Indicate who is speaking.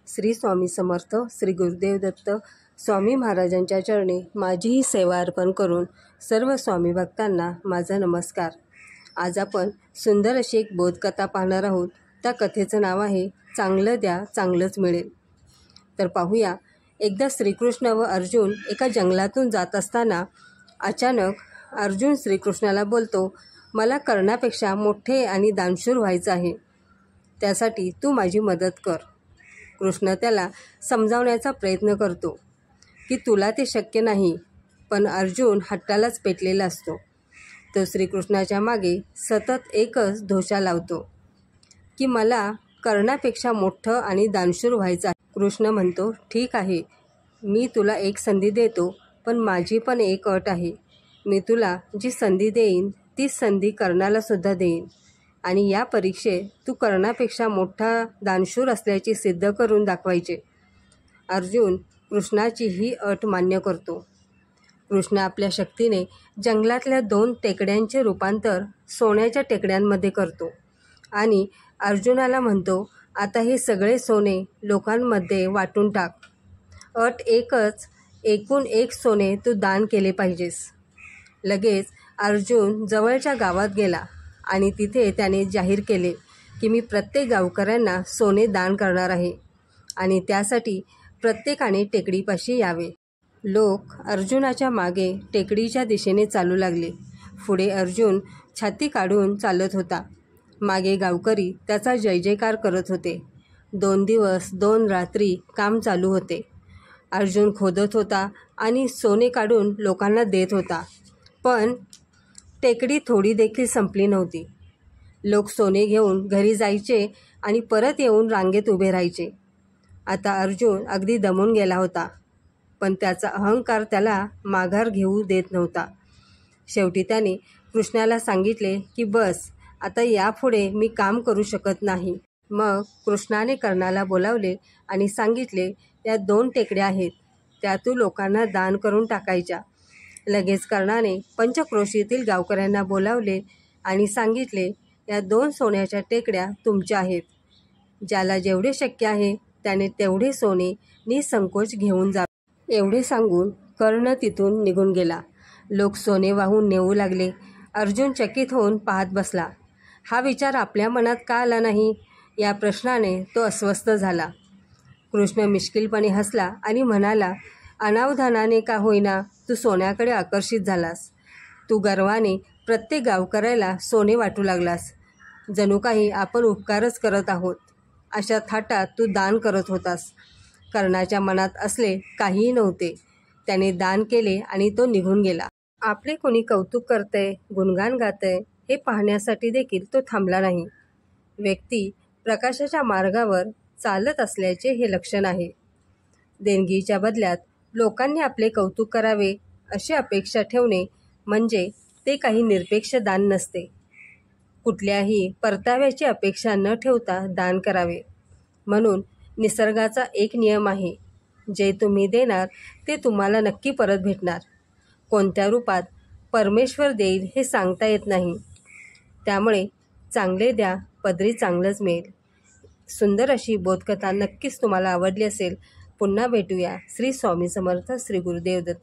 Speaker 1: श्री स्वामी समर्थ, श्री गुरुदेव दत्त. स्वामी महाराजांच्या चरणी माझीही सेवा अर्पण करून सर्व स्वामी भक्तांना माझा नमस्कार. आज आपण सुंदर अशी एक बोधकथा पाहणार आहोत. त्या कथेचं नाव आहे चांगलं द्या चांगलंच मिळेल. तर पाहूया. एकदा श्रीकृष्ण व अर्जुन एका जंगलातून जात असताना अचानक अर्जुन श्रीकृष्णाला बोलतो, मला कर्णापेक्षा मोठे आणि दानशूर व्हायचं आहे. त्यासाठी तू माझी मदत कर. कृष्ण त्याला समजावण्याचा प्रयत्न करतो की तुला ते शक्य नाही, पण अर्जुन हट्टालाच पेटलेला असतो. तो श्रीकृष्णाच्या मागे सतत एकच धोशा लावतो की मला कर्णापेक्षा मोठं आणि दानशूर व्हायचं आहे. कृष्ण म्हणतो, ठीक आहे, मी तुला एक संधी देतो, पण माझी पण एक अट आहे. मी तुला जी संधी देईन तीच संधी कर्णाला सुद्धा देईन, आणि या परीक्षेत तू कर्णापेक्षा मोठा दानशूर असल्याचे सिद्ध करून दाखवायचे. अर्जुन कृष्णाची ही अट मान्य करतो. कृष्ण आपल्या शक्तीने जंगलातल्या 2 टेकड्यांचे रूपांतर सोन्याच्या टेकड्यांमध्ये करतो आणि अर्जुनाला म्हणतो, आता हे सगळे सोने लोकांमध्ये वाटून टाक. अट एकच, एकूण 1 सोने तू दान केले पाहिजेस. लगेच अर्जुन जवळच्या गावात गेला आणि तिथे त्याने जाहीर केले की मी प्रत्येक गावकऱ्यांना सोने दान करणार आहे आणि त्यासाठी प्रत्येकाने टेकडीपाशी यावे. लोक अर्जुनाच्या मागे टेकडीच्या दिशेने चालू लागले. पुढे अर्जुन छाती काढून चालत होता. मागे गावकरी त्याचा जय जयकार करत होते. 2 दिवस 2 रात्री काम चालू होते. अर्जुन खोदत होता आणि सोने काढून लोकांना देत होता, पण टेकडी थोडी देखील संपली नव्हती. लोक सोने घेऊन घरी जायचे आणि परत येऊन रांगेत उभे राहायचे. आता अर्जुन अगदी दमून गेला होता, पण त्याचा अहंकार त्याला माघार घेऊ देत नव्हता. शेवटी त्याने कृष्णाला सांगितले की बस, आता यापुढे मी काम करू शकत नाही. मग कृष्णाने कर्णाला बोलावले आणि सांगितले, या 2 टेकड्या आहेत, त्या तू लोकांना दान करून टाकायच्या. लगेच कर्णाने पंचक्रोशीतील गावकऱ्यांना बोलावले आणि सांगितले, या 2 सोन्याच्या टेकड्या तुमच्या आहेत. ज्याला जेवढे शक्य आहे त्याने तेवढे सोने निसंकोच घेऊन जा. एवढे सांगून कर्ण तिथून निघून गेला. लोक सोने वाहून नेऊ लागले. अर्जुन चकित होऊन पाहत बसला. हा विचार आपल्या मनात का आला नाही, या प्रश्नाने तो अस्वस्थ झाला. कृष्ण मिश्किलपणे हसला आणि म्हणाला, अनावधानाने का होईना तू सोन्याकडे आकर्षित झालास. तू गर्वाने प्रत्येक गावकऱ्याला सोने वाटू लागलास. जणू काही आपण उपकारच करत आहोत अशा थाटात तू दान करत होतास. कर्णाच्या मनात असले काहीही नव्हते. त्याने दान केले आणि तो निघून गेला. आपले कोणी कौतुक करतंय, गुणगान गातंय हे पाहण्यासाठी देखील तो थांबला नाही. व्यक्ती प्रकाशाच्या मार्गावर चालत असल्याचे हे लक्षण आहे. देणगीच्या बदल्यात लोकांनी आपले कौतुक करावे अशी अपेक्षा ठेवणे म्हणजे ते काही निरपेक्ष दान नसते. कुठल्याही परताव्याची अपेक्षा न ठेवता दान करावे. म्हणून निसर्गाचा एक नियम आहे, जे तुम्ही देणार ते तुम्हाला नक्की परत भेटणार. कोणत्या रूपात परमेश्वर देईल हे सांगता येत नाही. त्यामुळे चांगले द्या, पदरी चांगलंच मिळेल. सुंदर अशी बोधकथा नक्कीच तुम्हाला आवडली असेल. पुन्हा भेटूया. श्री स्वामी समर्थ, श्री गुरुदेव दत्त.